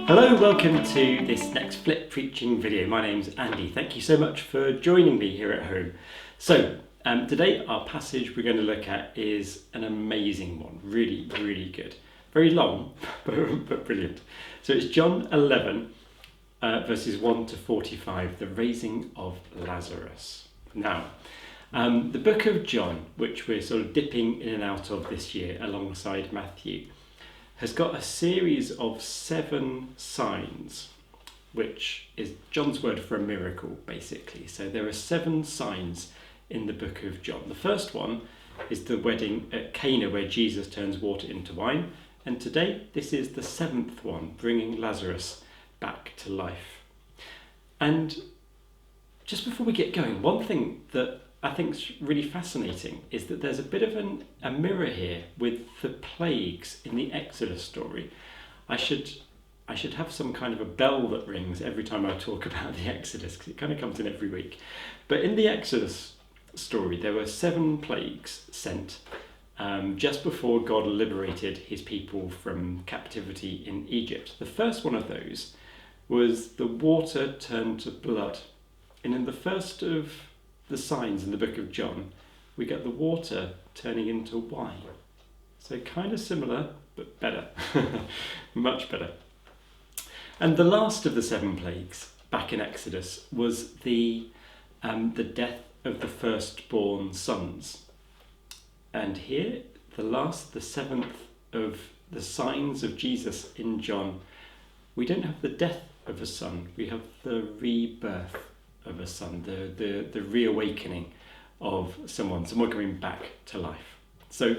Hello, welcome to this next flip preaching video. My name's Andy. Thank you so much for joining me here at home. So today our passage we're going to look at is an amazing one, really good. Very long, but brilliant. So it's John 11 verses 1 to 45, the raising of Lazarus. Now, the book of John, which we're sort of dipping in and out of this year alongside Matthew, has got a series of 7 signs, which is John's word for a miracle, basically. So there are 7 signs in the book of John. The first one is the wedding at Cana, where Jesus turns water into wine. And today, this is the 7th one, bringing Lazarus back to life. And just before we get going, one thing that I think is really fascinating is that there's a bit of a mirror here with the plagues in the Exodus story. I should have some kind of a bell that rings every time I talk about the Exodus, because it kind of comes in every week. But in the Exodus story, there were 7 plagues sent just before God liberated his people from captivity in Egypt. The first one of those was the water turned to blood. And in the first of the signs in the book of John, we get the water turning into wine. So kind of similar, but better. Much better. And the last of the 7 plagues back in Exodus was the death of the firstborn sons. And here, the 7th of the signs of Jesus in John, we don't have the death of a son, we have the rebirth of a son, the reawakening of someone coming back to life. So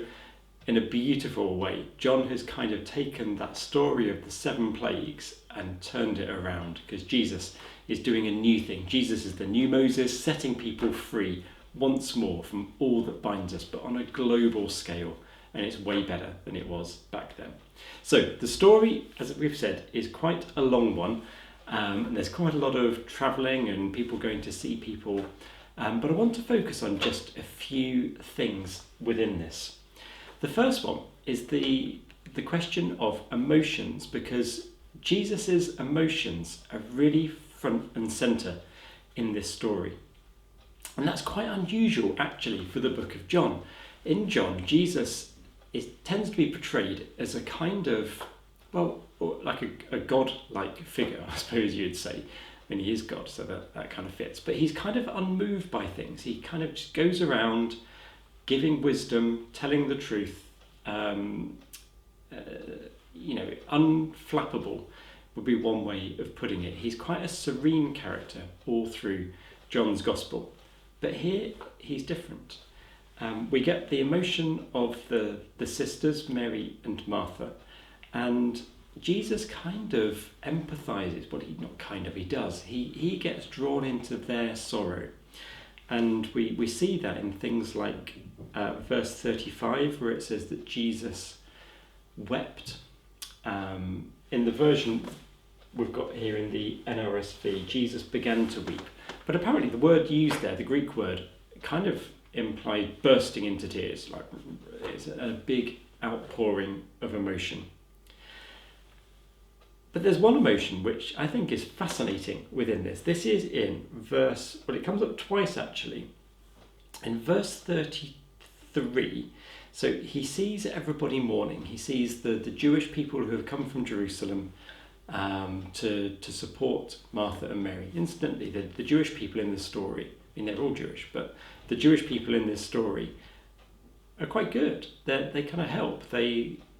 in a beautiful way, John has kind of taken that story of the 7 plagues and turned it around, because Jesus is doing a new thing. Jesus is the new Moses, setting people free once more from all that binds us, but on a global scale, and it's way better than it was back then. So the story, as we've said, is quite a long one. And there's quite a lot of travelling and people going to see people. But I want to focus on just a few things within this. The first one is the question of emotions, because Jesus's emotions are really front and centre in this story. And that's quite unusual, actually, for the book of John. In John, Jesus tends to be portrayed as a kind of, like a god-like figure, I suppose you'd say. I mean, he is God, so that kind of fits. But he's kind of unmoved by things. He kind of just goes around giving wisdom, telling the truth, unflappable would be one way of putting it. He's quite a serene character all through John's Gospel. But here, he's different. We get the emotion of the sisters, Mary and Martha, and Jesus kind of empathizes. Well, he does. He gets drawn into their sorrow. And we see that in things like verse 35, where it says that Jesus wept. In the version we've got here in the NRSV, Jesus began to weep. But apparently the word used there, the Greek word, kind of implied bursting into tears. Like it's a big outpouring of emotion. But there's one emotion which I think is fascinating within this. This is in it comes up twice actually. In verse 33, so he sees everybody mourning. He sees the Jewish people who have come from Jerusalem to support Martha and Mary. Incidentally, the Jewish people in this story, I mean, they're all Jewish, but the Jewish people in this story are quite good. They kind of help.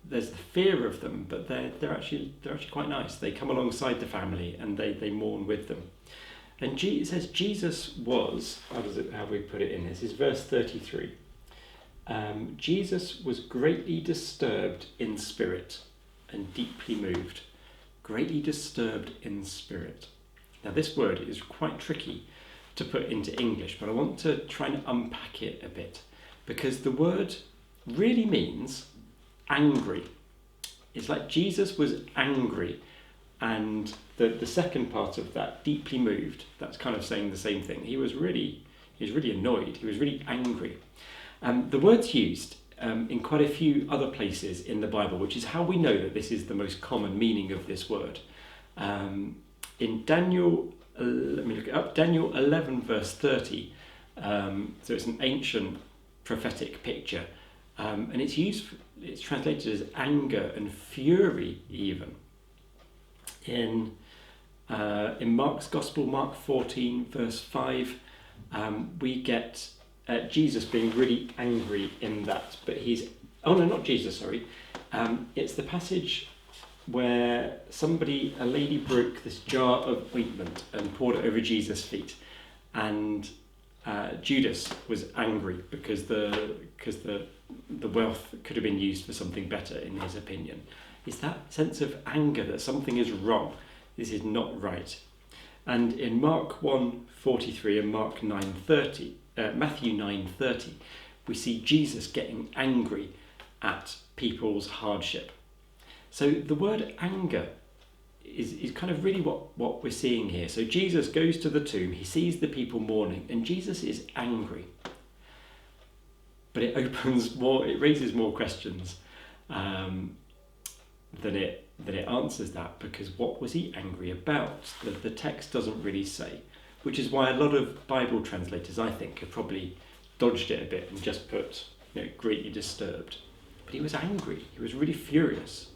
There's the fear of them, but they're actually quite nice. They come alongside the family and they mourn with them. And it says Jesus was, how we put it in this is verse 33. Jesus was greatly disturbed in spirit and deeply moved. Greatly disturbed in spirit. Now this word is quite tricky to put into English, but I want to try and unpack it a bit, because the word really means angry. It's like Jesus was angry, and the second part of that, deeply moved, that's kind of saying the same thing. He was really annoyed. He was really angry. The word's used in quite a few other places in the Bible, which is how we know that this is the most common meaning of this word. In Daniel, let me look it up, Daniel 11 verse 30, so it's an ancient prophetic picture, and it's translated as anger and fury even. In Mark's Gospel, Mark 14 verse 5, we get Jesus being really angry in that, but not Jesus, sorry. It's the passage where a lady broke this jar of ointment and poured it over Jesus' feet, and Judas was angry because the wealth could have been used for something better in his opinion. It's that sense of anger that something is wrong, this is not right. And in Mark 1:43 and Matthew 9:30, we see Jesus getting angry at people's hardship. So the word anger is kind of really what we're seeing here. So Jesus goes to the tomb, he sees the people mourning, and Jesus is angry. But it raises more questions than it answers that, because what was he angry about? The text doesn't really say, which is why a lot of Bible translators, I think, have probably dodged it a bit and just put, greatly disturbed. But he was angry, he was really furious.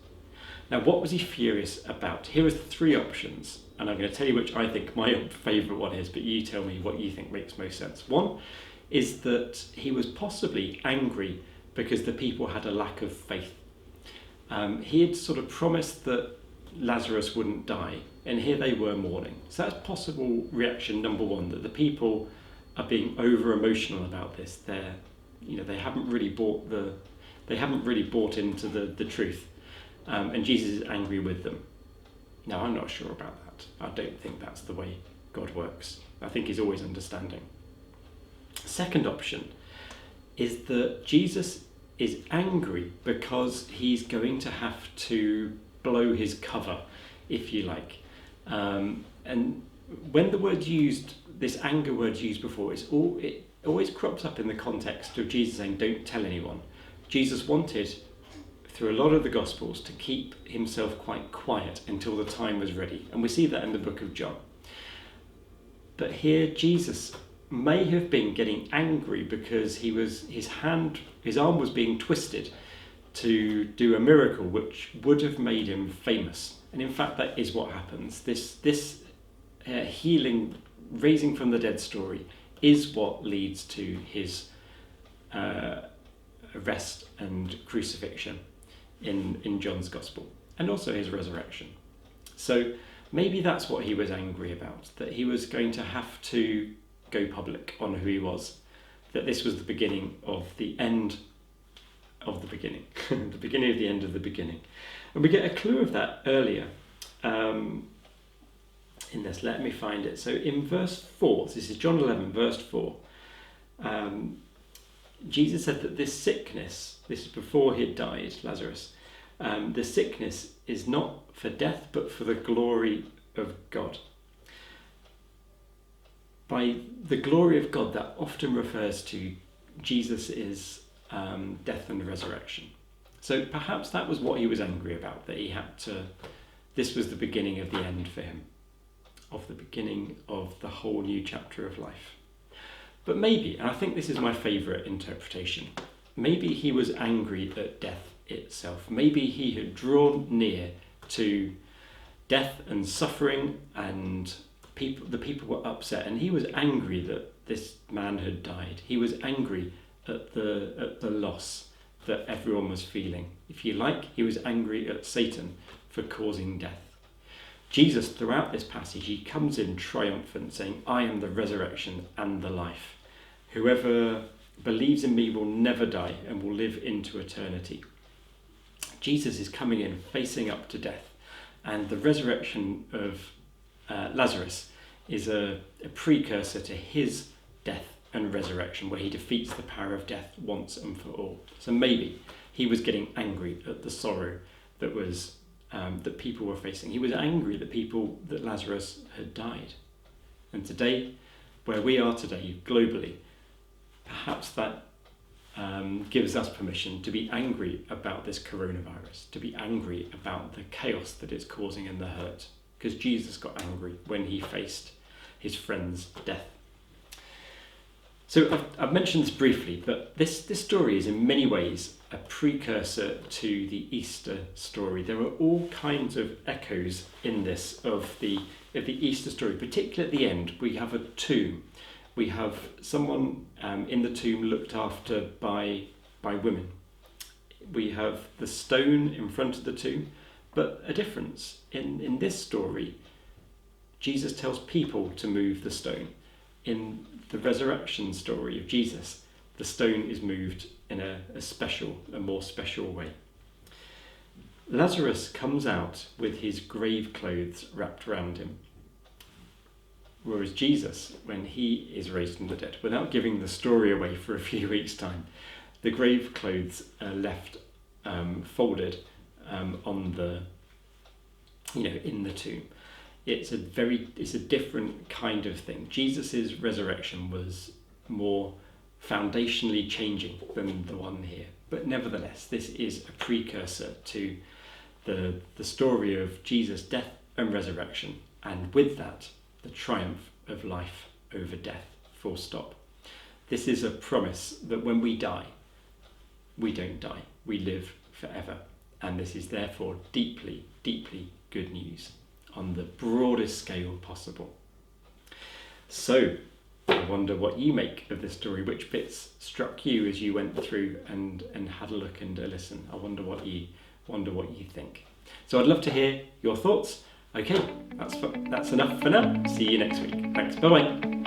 Now, what was he furious about? Here are the three options, and I'm going to tell you which I think my favourite one is, but you tell me what you think makes most sense. One is that he was possibly angry because the people had a lack of faith. He had sort of promised that Lazarus wouldn't die, and here they were mourning. So that's possible reaction number one, that the people are being over emotional about this. They haven't really bought into the truth, and Jesus is angry with them. Now, I'm not sure about that. I don't think that's the way God works. I think he's always understanding. Second option is that Jesus is angry because he's going to have to blow his cover, if you like. And when the word used, this anger word used before, it always crops up in the context of Jesus saying, don't tell anyone. Jesus wanted, through a lot of the Gospels, to keep himself quite quiet until the time was ready. And we see that in the book of John. But here Jesus may have been getting angry because his arm was being twisted to do a miracle which would have made him famous. And in fact, that is what happens. This healing, raising from the dead story is what leads to his arrest and crucifixion in John's Gospel, and also his resurrection. So maybe that's what he was angry about, that he was going to have to go public on who he was, that this was the beginning of the end of the beginning, the beginning of the end of the beginning. And we get a clue of that earlier in this. Let me find it. So in verse 4, this is John 11, verse 4, Jesus said that this sickness, this is before he had died, Lazarus, the sickness is not for death, but for the glory of God. By the glory of God, that often refers to Jesus' death and resurrection. So perhaps that was what he was angry about, that this was the beginning of the end for him, of the beginning of the whole new chapter of life. But maybe, and I think this is my favourite interpretation, maybe he was angry at death itself. Maybe he had drawn near to death and suffering, and the people were upset, and he was angry that this man had died. He was angry at the loss that everyone was feeling. If you like, he was angry at Satan for causing death. Jesus, throughout this passage, he comes in triumphant, saying, I am the resurrection and the life. Whoever believes in me will never die and will live into eternity. Jesus is coming in, facing up to death, and the resurrection of Lazarus is a precursor to his death and resurrection, where he defeats the power of death once and for all. So maybe he was getting angry at the sorrow that was that people were facing. He was angry that Lazarus had died. And today, where we are today, globally, perhaps that gives us permission to be angry about this coronavirus, to be angry about the chaos that it's causing and the hurt, because Jesus got angry when he faced his friend's death. So I've mentioned this briefly, but this story is in many ways a precursor to the Easter story. There are all kinds of echoes in this of the Easter story, particularly at the end. We have a tomb. We have someone in the tomb looked after by women. We have the stone in front of the tomb, but a difference. In this story, Jesus tells people to move the stone. In the resurrection story of Jesus, the stone is moved in a more special way. Lazarus comes out with his grave clothes wrapped around him, whereas Jesus, when he is raised from the dead, without giving the story away for a few weeks' time, the grave clothes are left folded on the, in the tomb. It's a different kind of thing. Jesus' resurrection was more foundationally changing than the one here. But nevertheless, this is a precursor to the story of Jesus' death and resurrection, and with that, the triumph of life over death, full stop. This is a promise that when we die, we don't die, we live forever. And this is therefore deeply, deeply good news on the broadest scale possible. So, I wonder what you make of this story. Which bits struck you as you went through and had a look and a listen? I wonder what you think. So I'd love to hear your thoughts. Okay, that's enough for now. See you next week. Thanks. Bye bye.